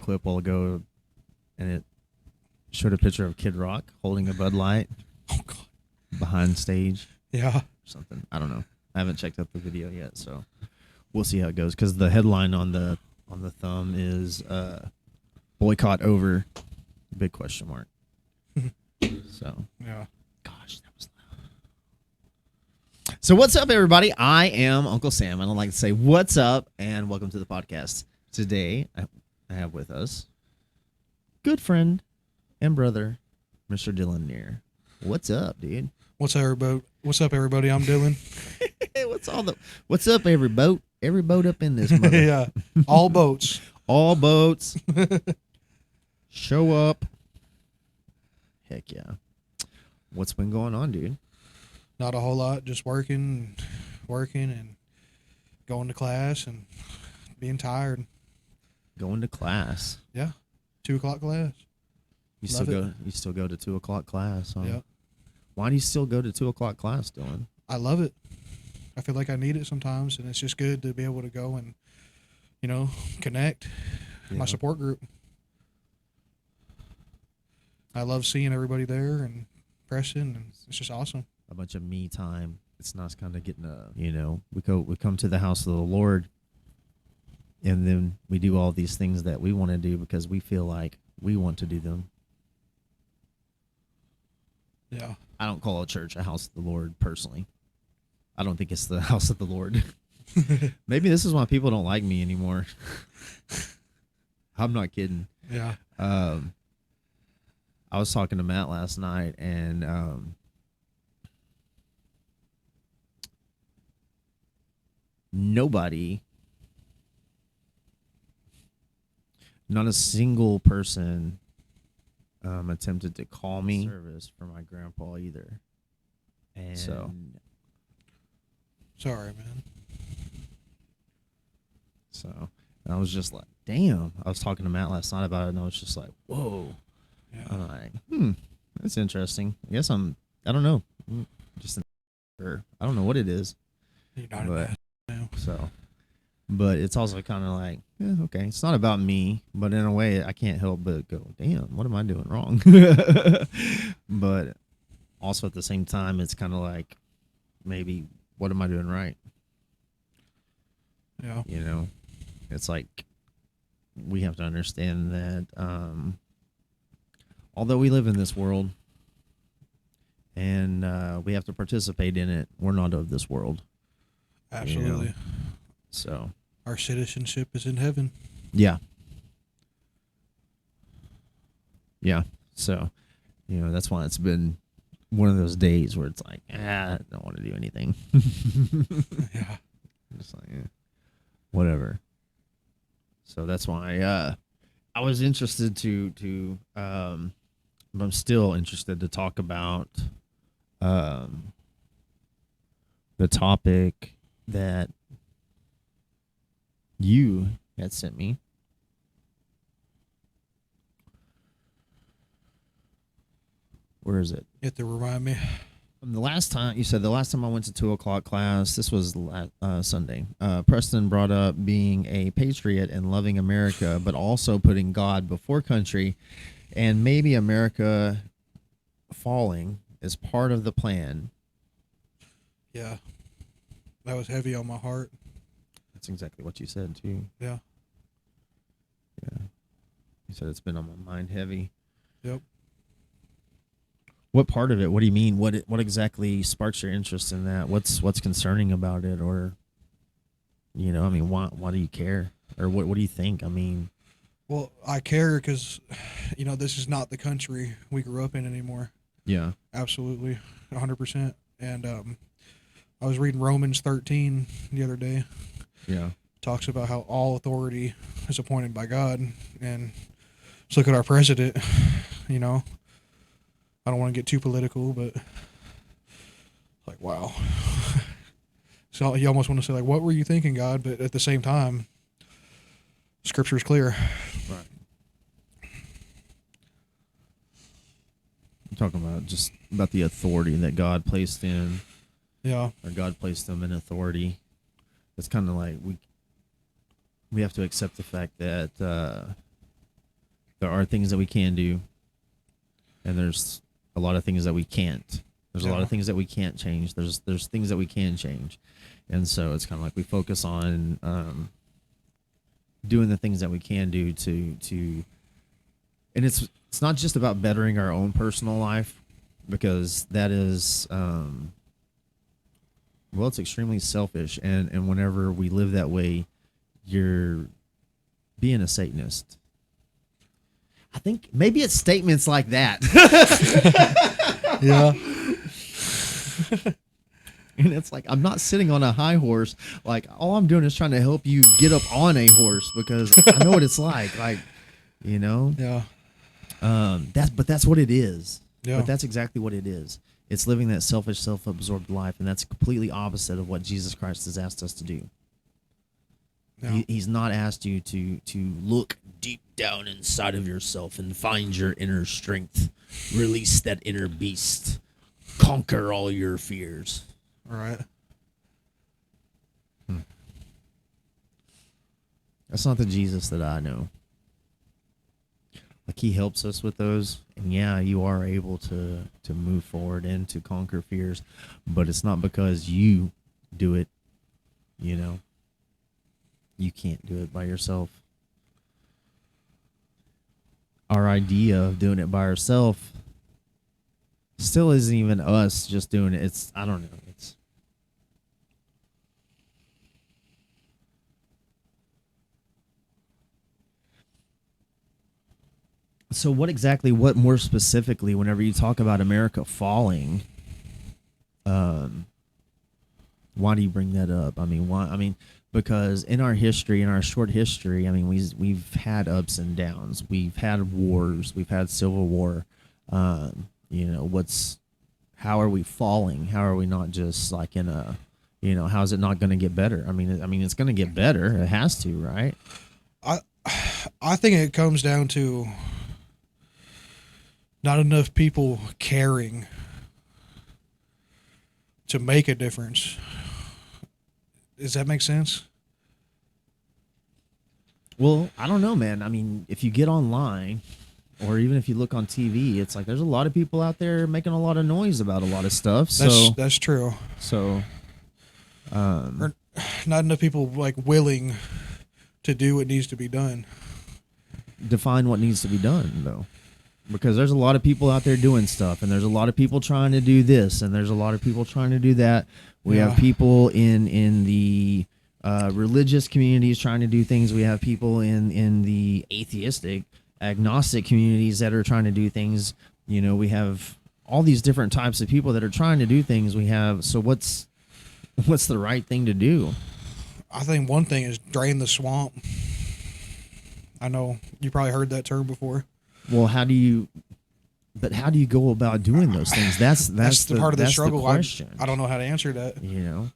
clip a while ago, and it showed a picture of Kid Rock holding a Bud Light Oh God. behind stage Yeah. or something. I don't know. I haven't checked out the video yet, so we'll see how it goes. Because the headline on the thumb is boycott over, big question mark. So Yeah. gosh, that was loud. So what's up, everybody? I am Uncle Sam, and I'd like to say what's up and welcome to the podcast. Today, I have with us good friend and brother, Mr. Dillon Neer. What's up, dude? What's up, everybody? I'm Dillon. Hey, what's up, every boat up in this mother. Yeah. All boats. All boats. Show up. Heck yeah. What's been going on, dude? Not a whole lot. Just working and going to class and being tired. Going to class. Yeah. 2:00 class. You Love still go to 2 o'clock class, huh? Yeah. Why do you still go to 2 o'clock class, Dylan? I love it. I feel like I need it sometimes, and it's just good to be able to go and, connect. Yeah. My support group. I love seeing everybody there and Preston, and it's just awesome. A bunch of me time. It's nice kind of getting we come to the house of the Lord, and then we do all these things that we want to do because we feel like we want to do them. Yeah. I don't call a church a house of the Lord personally. I don't think it's the house of the Lord. Maybe this is why people don't like me anymore. I'm not kidding. Yeah. I was talking to Matt last night, and nobody, not a single person attempted to call me service for my grandpa either. And so Sorry, man. So I was just like, damn. I was talking to Matt last night about it, and I was just like, whoa. Yeah. I'm like, that's interesting. I guess I don't know. Just I don't know what it is. You're not But, mad now. so, but it's also kind of like, okay, it's not about me, but in a way, I can't help but go, damn, what am I doing wrong? But also at the same time, it's kind of like, maybe, what am I doing right? Yeah. It's like we have to understand that although we live in this world and we have to participate in it, we're not of this world. Absolutely. So Our citizenship is in heaven. yeah. So that's why it's been one of those days where it's like, I don't want to do anything. Yeah. Just like, whatever. So that's why I was interested to I'm still interested to talk about the topic that you had sent me. Where is it? You have to remind me. The last time I went to 2 o'clock class, this was Sunday. Preston brought up being a patriot and loving America, but also putting God before country, and maybe America falling is part of the plan. Yeah. That was heavy on my heart. That's exactly what you said too. Yeah. Yeah. You said it's been on my mind heavy. Yep. What part of it? What do you mean? What exactly sparks your interest in that? What's concerning about it? Or, why do you care? Or what do you think? I mean, Well, I care because, this is not the country we grew up in anymore. yeah. Absolutely. 100%. And I was reading Romans 13 the other day. Yeah. Talks about how all authority is appointed by God. And let's look at our president, I don't want to get too political, but like, wow. So you almost want to say, like, what were you thinking, God? But at the same time, Scripture is clear. Right. I'm talking about just about the authority that God placed in. Yeah. Or God placed them in authority. It's kind of like we have to accept the fact that There are things that we can do, and there's a lot of things that we can't. There's a lot of things that we can't change. There's things that we can change, and so it's kind of like we focus on doing the things that we can do to, and it's not just about bettering our own personal life, because that is well, it's extremely selfish, and whenever we live that way, you're being a Satanist. I think maybe it's statements like that. Yeah. And it's like, I'm not sitting on a high horse. Like, all I'm doing is trying to help you get up on a horse, because I know what it's like. Like, you know? Yeah. That's what it is. Yeah. But that's exactly what it is. It's living that selfish, self-absorbed life, and that's completely opposite of what Jesus Christ has asked us to do. Yeah. He's not asked you to look deep down inside of yourself and find your inner strength, release that inner beast, conquer all your fears. All right. That's not the Jesus that I know. Like, he helps us with those, and yeah, you are able to move forward and to conquer fears, but it's not because you do it, you know. You can't do it by yourself. Our idea of doing it by ourselves still isn't even us just doing it. It's, I don't know. It's, so what more specifically, whenever you talk about America falling, why do you bring that up? I mean, why? I mean, because in our history, in our short history, I mean, we've had ups and downs. We've had wars. We've had civil war. You know, how are we falling? How are we not just like in a, you know, how is it not going to get better? I mean, it's going to get better. It has to, right? I think it comes down to not enough people caring to make a difference. Does that make sense? Well, I don't know, man. I mean, if you get online, or even if you look on TV, it's like there's a lot of people out there making a lot of noise about a lot of stuff. So That's true. So, Or not enough people like willing to do what needs to be done. define what needs to be done, though, because there's a lot of people out there doing stuff, and there's a lot of people trying to do this, and there's a lot of people trying to do that. We have people in the religious communities trying to do things. We have people in the atheistic, agnostic communities that are trying to do things. You know, we have all these different types of people that are trying to do things. We have, so what's the right thing to do? I think one thing is drain the swamp. I know you probably heard that term before. Well, how do you go about doing those things? That's the part of the struggle. The question. I don't know how to answer that. You know,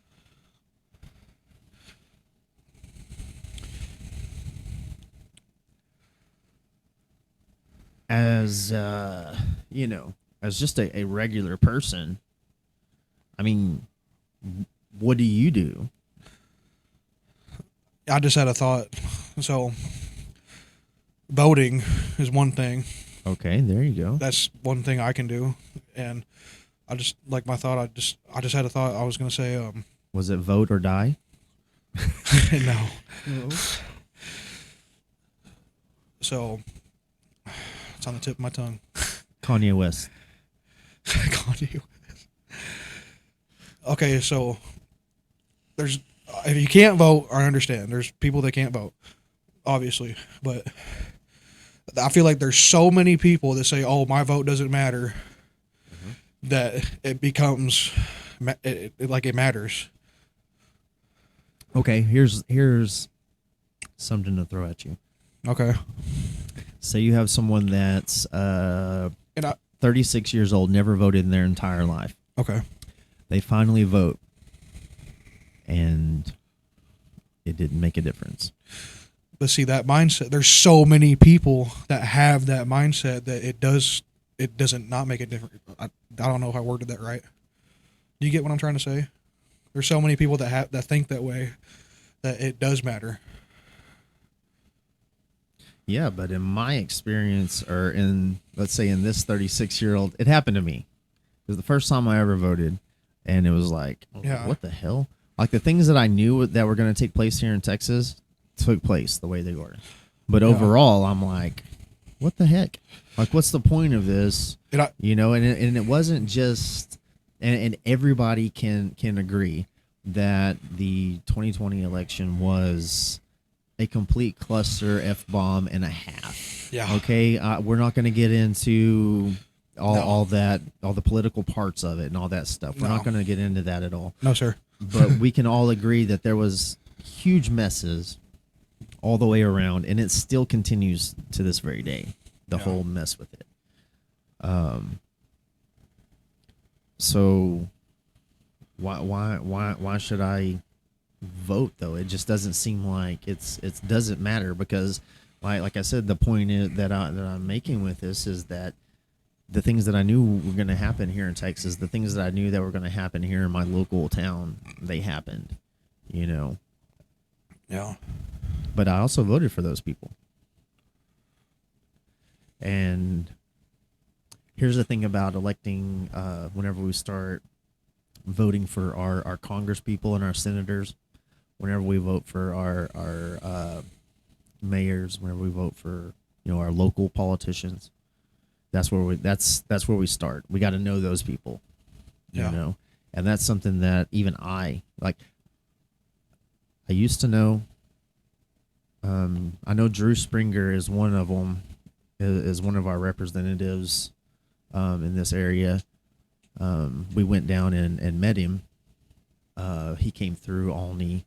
as you know, as just a regular person, I mean, what do you do? I just had a thought. So voting is one thing. Okay, there you go. That's one thing I can do. And I just, like my thought, I just had a thought. I was going to say, Was it vote or die? no. So it's on the tip of my tongue. Kanye West. Kanye West. Okay, so there's, if you can't vote, I understand. There's people that can't vote, obviously. But I feel like there's so many people that say, "Oh, my vote doesn't matter," that it becomes like it matters. Okay, here's something to throw at you. Okay. Say you have someone that's 36 years old, never voted in their entire life. Okay. They finally vote, and it didn't make a difference. But see, that mindset, there's so many people that have that mindset that it doesn't not make a difference. I don't know if I worded that right. Do you get what I'm trying to say? There's so many people that think that way, that it does matter. Yeah, but in my experience, or in, let's say, in this 36-year-old, it happened to me. It was the first time I ever voted, and it was like, Yeah. what the hell? Like, the things that I knew that were going to take place here in Texas took place the way they were. But overall, I'm like, what the heck? Like, what's the point of this? You know, and it wasn't just, and everybody can agree that the 2020 election was a complete cluster F-bomb and a half. Yeah. Okay, we're not going to get into all that, all the political parts of it and all that stuff. We're not going to get into that at all. No, sir. But we can all agree that there was huge messes all the way around, and it still continues to this very day. The whole mess with it. So why should I vote though? It just doesn't seem like it doesn't matter, because like I said, the point is that I'm making with this is that the things that I knew were going to happen here in Texas, the things that I knew that were going to happen here in my local town, they happened, you know. Yeah. But I also voted for those people. And here's the thing about electing, whenever we start voting for our Congress people and our senators, whenever we vote for our mayors, whenever we vote for, you know, our local politicians, that's where we start. We got to know those people, you know, and that's something that even I used to know. I know Drew Springer is one of them, is one of our representatives in this area. We went down and met him. He came through Alney,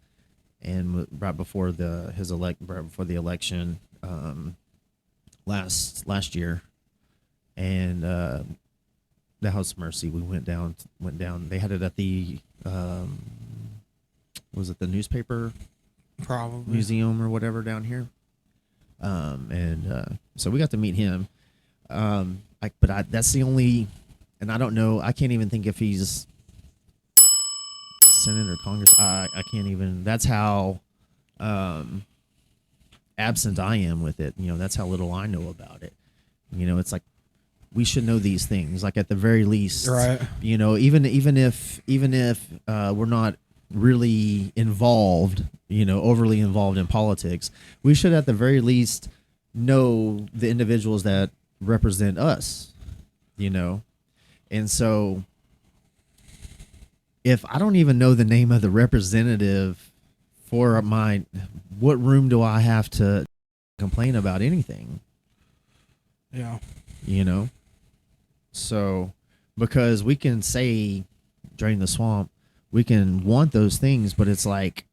and right before the election last year, and the House of Mercy. We went down. They had it at the was it the newspaper Probably museum or whatever down here. So we got to meet him. That's the only, and I don't know. I can't even think if he's Senate or Congress. I can't even. That's how absent I am with it. You know, that's how little I know about it. You know, it's like we should know these things. Like at the very least, right? You know, even if we're not really involved, you know, overly involved in politics, we should at the very least know the individuals that represent us, you know. And so if I don't even know the name of the representative for what room do I have to complain about anything? Yeah. You know? So, because we can say drain the swamp, we can want those things, but it's like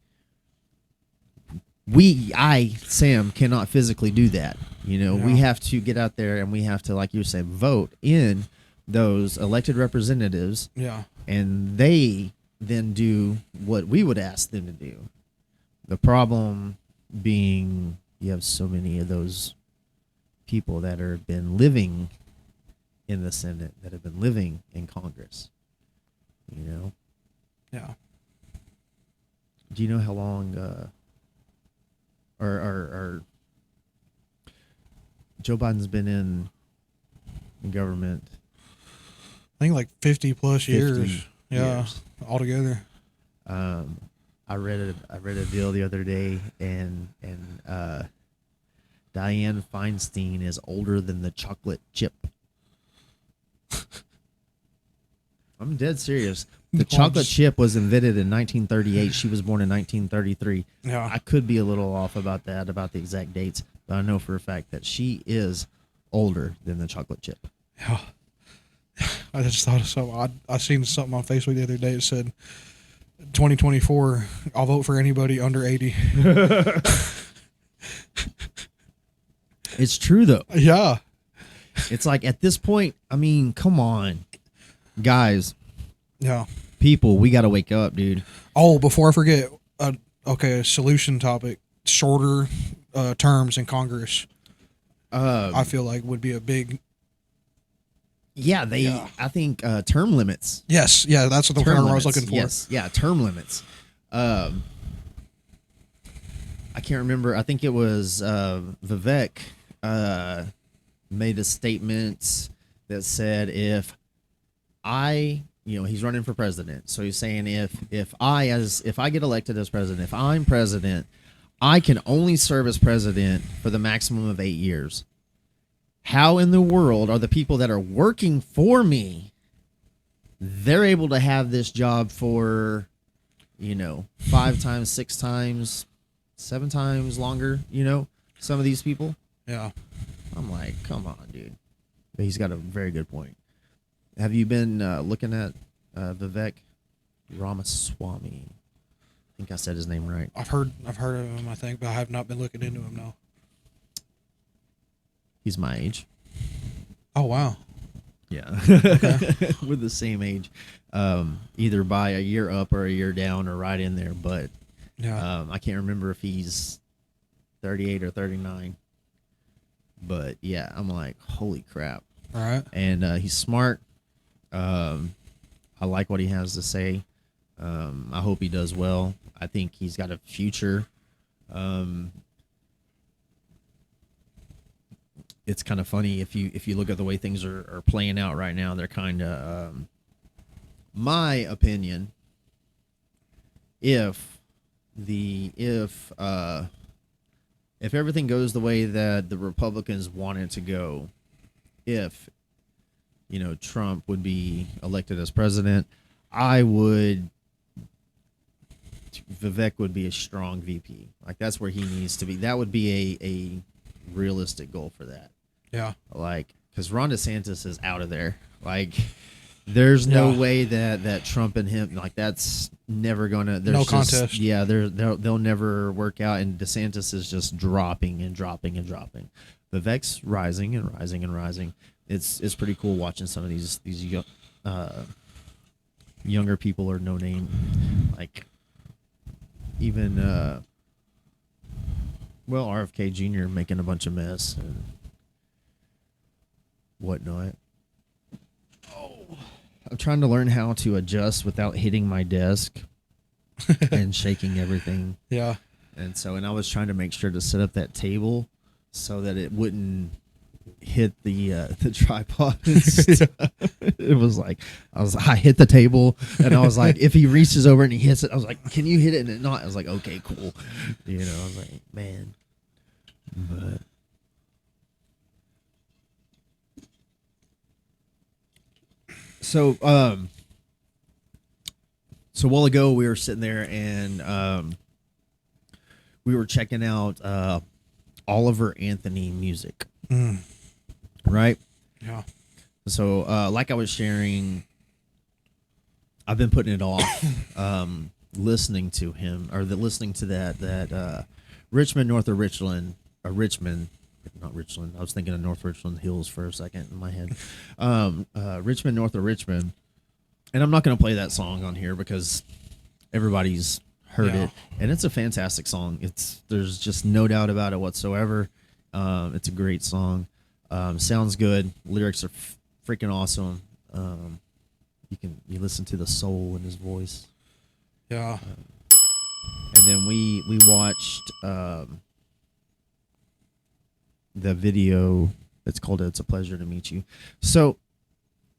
Sam, cannot physically do that. You know, we have to get out there and we have to, like you said, vote in those elected representatives. Yeah. And they then do what we would ask them to do. The problem being you have so many of those people that have been living in the Senate, that have been living in Congress, you know? Yeah. Do you know how long or Joe Biden's been in government? I think like 50 plus years. 50 Yeah. years. Altogether. I read a deal the other day, and Dianne Feinstein is older than the chocolate chip. I'm dead serious. The chocolate chip was invented in 1938. She was born in 1933. Yeah. I could be a little off about that, about the exact dates, but I know for a fact that she is older than the chocolate chip. Yeah. I just thought of something. I seen something on Facebook the other day. It said, 2024, I'll vote for anybody under 80. It's true, though. Yeah. It's like at this point, I mean, come on, guys. Yeah. People, we got to wake up, dude. Oh, before I forget, a solution topic. Shorter terms in Congress, I feel like would be a big... Yeah, I think term limits. Yes, yeah, that's what the term I was looking for. Yes, yeah, term limits. I can't remember. I think it was Vivek made a statement that said if I, he's running for president. So he's saying if I get elected as president, if I'm president, I can only serve as president for the maximum of 8 years. How in the world are the people that are working for me, they're able to have this job for, 5 times, 6 times, 7 times longer, some of these people? Yeah. I'm like, come on, dude. But he's got a very good point. Have you been looking at Vivek Ramaswamy? I think I said his name right. I've heard of him, I think, but I have not been looking into him, no. He's my age. Oh, wow. Yeah. We're the same age. Either by a year up or a year down or right in there. But Yeah. I can't remember if he's 38 or 39. But yeah, I'm like, holy crap. All right. And he's smart. I like what he has to say. I hope he does well. I think he's got a future. It's kind of funny if you look at the way things are playing out right now. They're kind of, my opinion. If everything goes the way that the Republicans want it to go, if Trump would be elected as president, Vivek would be a strong VP. Like that's where he needs to be. That would be a realistic goal for that. Yeah. Like, because Ron DeSantis is out of there. Like, there's no way that Trump and him, like, that's never gonna. There's no just, contest. Yeah, they'll never work out, and DeSantis is just dropping and dropping and dropping. Vivek's rising and rising and rising. It's pretty cool watching some of these younger people or no name, like even RFK Jr. making a bunch of mess and whatnot. I'm trying to learn how to adjust without hitting my desk and shaking everything. Yeah. And I was trying to make sure to set up that table so that it wouldn't hit the tripod and stuff. It was like I hit the table and I was like, if he reaches over and he hits it, I was like, can you hit it and it not? I was like, okay, cool. I was like, man. But so a while ago we were sitting there and we were checking out Oliver Anthony music. Right? Yeah. So like I was sharing, I've been putting it off listening to him listening to that Richmond, north of Richland, Richmond, not Richland. I was thinking of North Richland Hills for a second in my head. Richmond, north of Richmond. And I'm not going to play that song on here because everybody's heard it. And it's a fantastic song. There's just no doubt about it whatsoever. It's a great song. Sounds good. Lyrics are freaking awesome. You listen to the soul in his voice. Yeah. And then we watched the video that's called "It's a Pleasure to Meet You." So,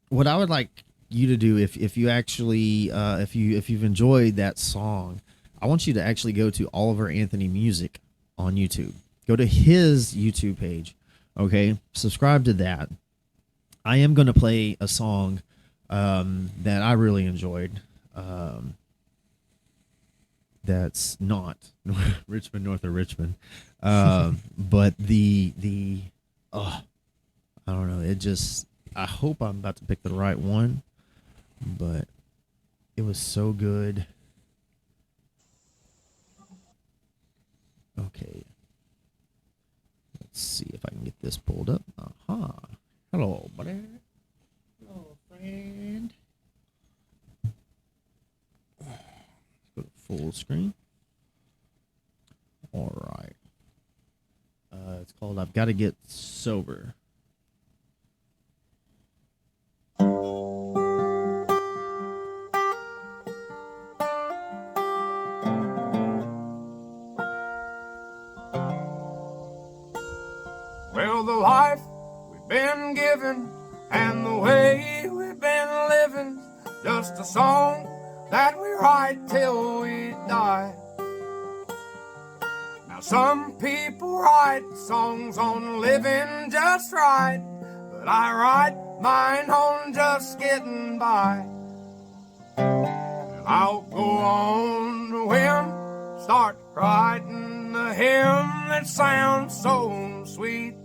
what I would like you to do, if you actually if you've enjoyed that song, I want you to actually go to Oliver Anthony Music on YouTube. Go to his YouTube page. Okay, subscribe to that. I am going to play a song that I really enjoyed. That's not Richmond, north of Richmond, but I don't know. I hope I'm about to pick the right one, but it was so good. Okay. Let's see if I can get this pulled up. Aha. Hello, buddy. Hello, friend. Let's go to full screen. All right. It's called "I've Got to Get Sober." Well, life we've been given and the way we've been living, just a song that we write till we die. Now some people write songs on living just right, but I write mine on just getting by. And I'll go on to whim, start writing a hymn that sounds so sweet.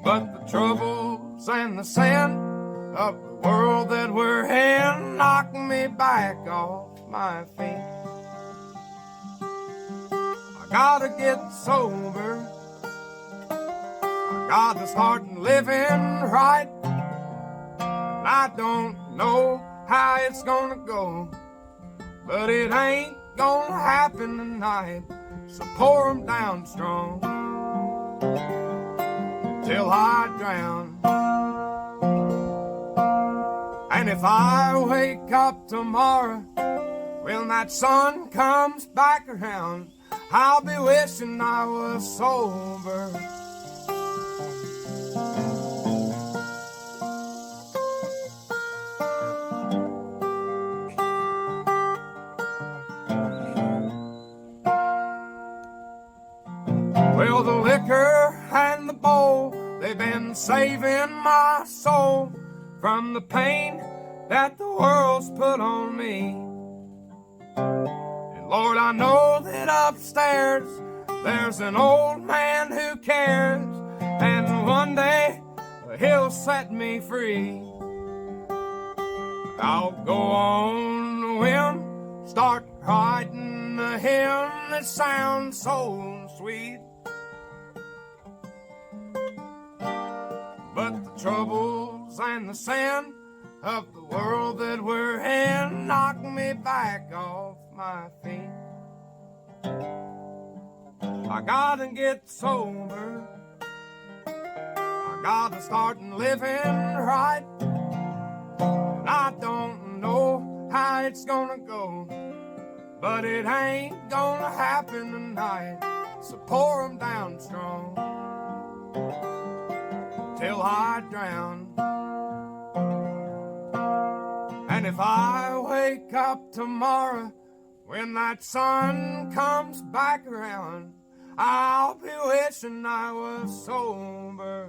But the troubles and the sin of the world that we're in knock me back off my feet. I gotta get sober, I gotta start living right. And I don't know how it's gonna go, but it ain't gonna happen tonight. So pour 'em down strong till I drown. And if I wake up tomorrow when that sun comes back around, I'll be wishing I was sober. Well, the liquor and the bowl, they've been saving my soul from the pain that the world's put on me. And Lord, I know that upstairs there's an old man who cares, and one day he'll set me free. I'll go on a whim, start writing a hymn that sounds so sweet. But the troubles and the sin of the world that we're in knock me back off my feet. I gotta get sober, I gotta start living right. And I don't know how it's gonna go, but it ain't gonna happen tonight. So pour 'em down strong till I drown. And if I wake up tomorrow when that sun comes back around, I'll be wishing I was sober.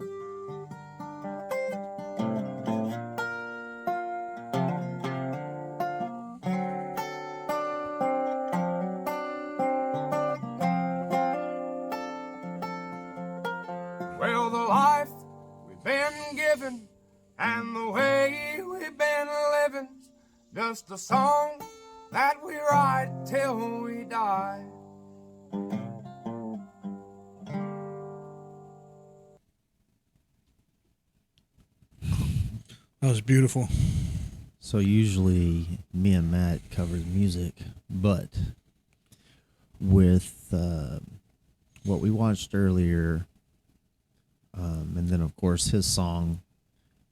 Well, the life we've been given and the way we've been living, just a song that we write till we die. That was beautiful. So usually me and Matt covers music, but with what we watched earlier, and then of course his song,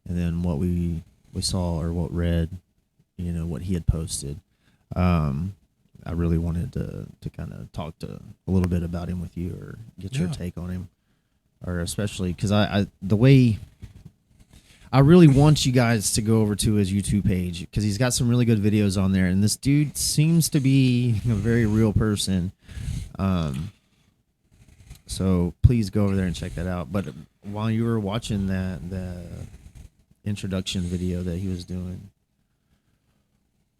and then what we saw or what read, you know, what he had posted. I really wanted to kind of talk to a little bit about him with you, or get your take on him, or especially because I the way I really want you guys to go over to his YouTube page, because he's got some really good videos on there, and this dude seems to be a very real person. So please go over there and check that out. But while you were watching the introduction video that he was doing,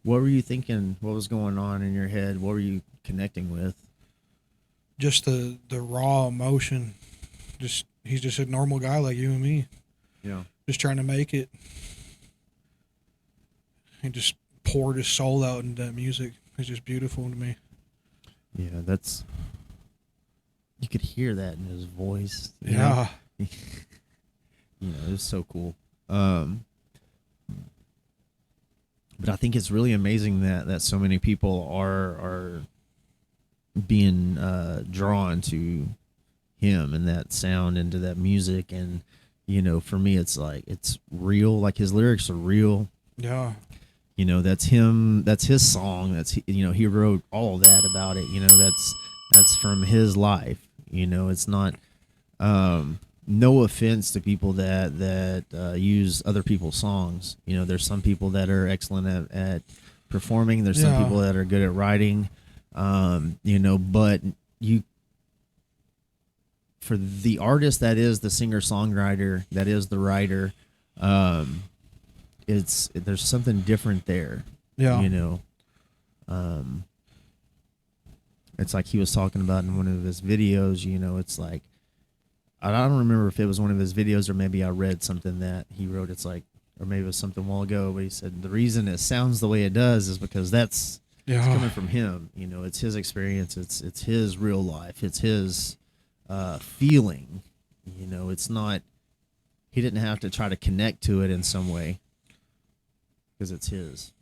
what were you thinking? What was going on in your head? What were you connecting with? Just the raw emotion. He's just a normal guy like you and me. Yeah. Just trying to make it. He just poured his soul out into that music. It's just beautiful to me. Yeah, you could hear that in his voice. Yeah. You know, it was so cool. But I think it's really amazing that so many people are being drawn to him and that sound, into that music. And, you know, for me, it's like, it's real. Like, his lyrics are real. Yeah. You know, that's him. That's his song. That's, you know, he wrote all of that about it. You know, that's from his life. You know, it's not. No offense to people that use other people's songs. You know, there's some people that are excellent at performing. There's some Yeah. people that are good at writing. You know, but for the artist that is the singer-songwriter, that is the writer, there's something different there. Yeah. You know, it's like he was talking about in one of his videos. You know, it's like, I don't remember if it was one of his videos or maybe I read something that he wrote. It's like, or maybe it was something a while ago, but he said the reason it sounds the way it does is because it's coming from him. You know, it's his experience. It's his real life. It's his feeling. You know, it's not. He didn't have to try to connect to it in some way because it's his.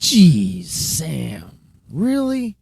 Jeez, Sam. Really?